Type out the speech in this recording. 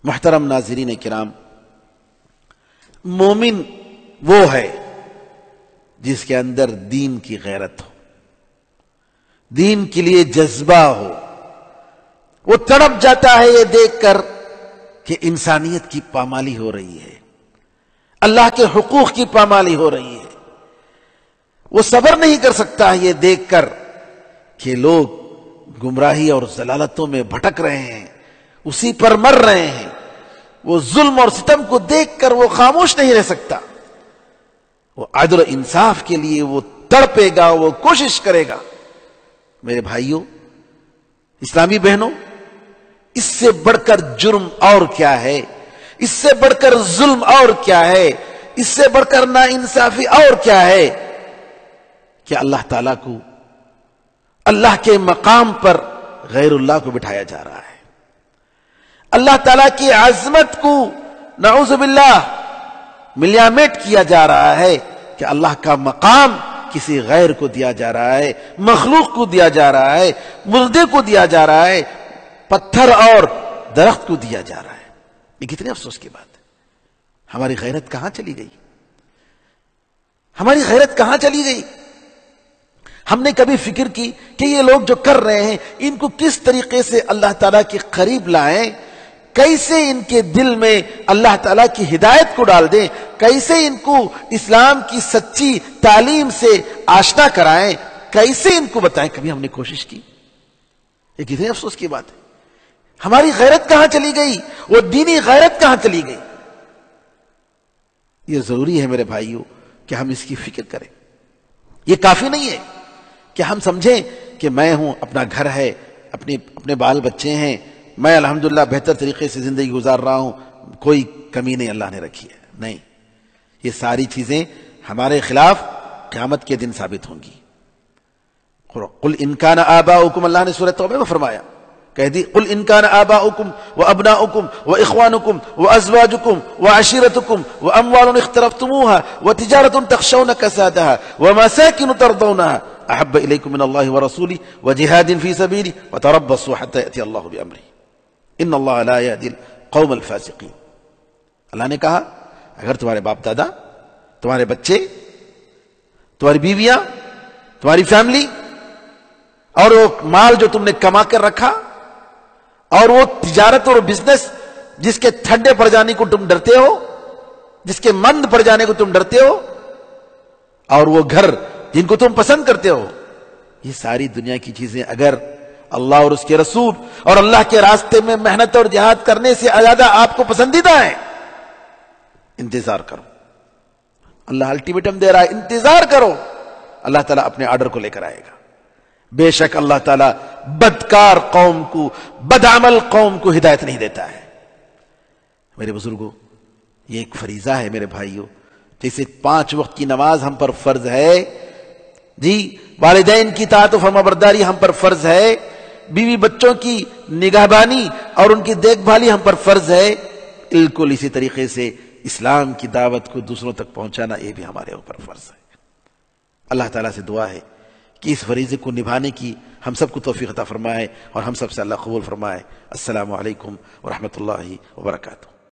محترم ناظرین کرام، مومن وہ ہے جس کے اندر دین کی غیرت ہو، دین کے لیے جذبہ ہو. وہ تڑپ جاتا ہے یہ دیکھ کر کہ انسانیت کی پامالی ہو رہی ہے، اللہ کے حقوق کی پامالی ہو رہی ہے. وہ صبر نہیں کر سکتا یہ دیکھ کر کہ لوگ گمراہی اور ضلالتوں میں بھٹک رہے ہیں، اسی پر مر رہے ہیں. وہ ظلم اور ستم کو دیکھ کر وہ خاموش نہیں رہ سکتا. وہ عدل و انصاف کے لیے وہ تڑپے گا، وہ کوشش کرے گا. میرے بھائیوں، اسلامی بہنوں، اس سے بڑھ کر جرم اور کیا ہے؟ اس سے بڑھ کر ظلم اور کیا ہے؟ اس سے بڑھ کر ناانصافی اور کیا ہے کہ اللہ تعالیٰ کو، اللہ کے مقام پر غیر اللہ کو بٹھایا جا رہا ہے. اللہ تعالیٰ کی عظمت کو نعوذ باللہ ملیامیٹ کیا جا رہا ہے کہ اللہ کا مقام کسی غیر کو دیا جا رہا ہے، مخلوق کو دیا جا رہا ہے، مردے کو دیا جا رہا ہے، پتھر اور درخت کو دیا جا رہا ہے. یہ کتنے افسوس کی بات ہے. ہماری غیرت کہاں چلی گئی؟ ہماری غیرت کہاں چلی گئی؟ ہم نے کبھی فکر کی کہ یہ لوگ جو کر رہے ہیں ان کو کس طریقے سے اللہ تعالیٰ کے قریب لائیں، کیسے ان کے دل میں اللہ تعالیٰ کی ہدایت کو ڈال دیں، کیسے ان کو اسلام کی سچی تعلیم سے آشنا کرائیں، کیسے ان کو بتائیں؟ کبھی ہم نے کوشش کی؟ یہ کتنے افسوس کی بات ہے. ہماری غیرت کہاں چلی گئی؟ وہ دینی غیرت کہاں چلی گئی؟ یہ ضروری ہے میرے بھائیوں کہ ہم اس کی فکر کریں. یہ کافی نہیں ہے کہ ہم سمجھیں کہ میں ہوں، اپنا گھر ہے، اپنے بال بچے ہیں، میں الحمدللہ بہتر طریقے سے زندگی گزار رہا ہوں، کوئی کمی نہیں اللہ نے رکھی ہے. نہیں، یہ ساری چیزیں ہمارے خلاف قیامت کے دن ثابت ہوں گی. قل ان کان آباؤکم، اللہ نے سورہ توبہ میں فرمایا، کہہ دی قل ان کان آباؤکم وابناؤکم واخوانکم وازواجکم وعشیرتکم واموال اقترفتموها وتجارة تخشون کسادها ومساکن ترضونها احب الیکم من اللہ ورسولہ وجہاد فی سبیلہ وتربصوا حتی یأتی اللہ بامرہ ان اللہ لا یہدی القوم الفاسقین. اللہ نے کہا اگر تمہارے باپ دادا، تمہارے بچے، تمہاری بیویاں، تمہاری فیملی اور وہ مال جو تم نے کما کر رکھا اور وہ تجارت اور بزنس جس کے ٹھنڈے پڑ جانے کو تم ڈرتے ہو، جس کے مند پڑ جانے کو تم ڈرتے ہو، اور وہ گھر جن کو تم پسند کرتے ہو، یہ ساری دنیا کی چیزیں اگر اللہ اور اس کے رسول اور اللہ کے راستے میں محنت اور جہاد کرنے سے زیادہ آپ کو پسندیدہ ہیں، انتظار کرو. اللہ الٹیمیٹم دے رہا ہے، انتظار کرو، اللہ تعالیٰ اپنے آرڈر کو لے کر آئے گا. بے شک اللہ تعالیٰ بدکار قوم کو، بدعمل قوم کو ہدایت نہیں دیتا ہے. میرے بزرگوں، یہ ایک فریضہ ہے میرے بھائیوں. جیسے 5 وقت کی نماز ہم پر فرض ہے، جی والدین کی اطاعت و فرما برداری ہم پر فرض ہے، بیوی بچوں کی نگہبانی اور ان کی دیکھ بھالی ہم پر فرض ہے، بالکل اسی طریقے سے اسلام کی دعوت کو دوسروں تک پہنچانا یہ بھی ہمارے اوپر فرض ہے. اللہ تعالیٰ سے دعا ہے کہ اس فریضے کو نبھانے کی ہم سب کو توفیق عطا فرمائے اور ہم سب سے اللہ قبول فرمائے. السلام علیکم ورحمۃ اللہ وبرکاتہ.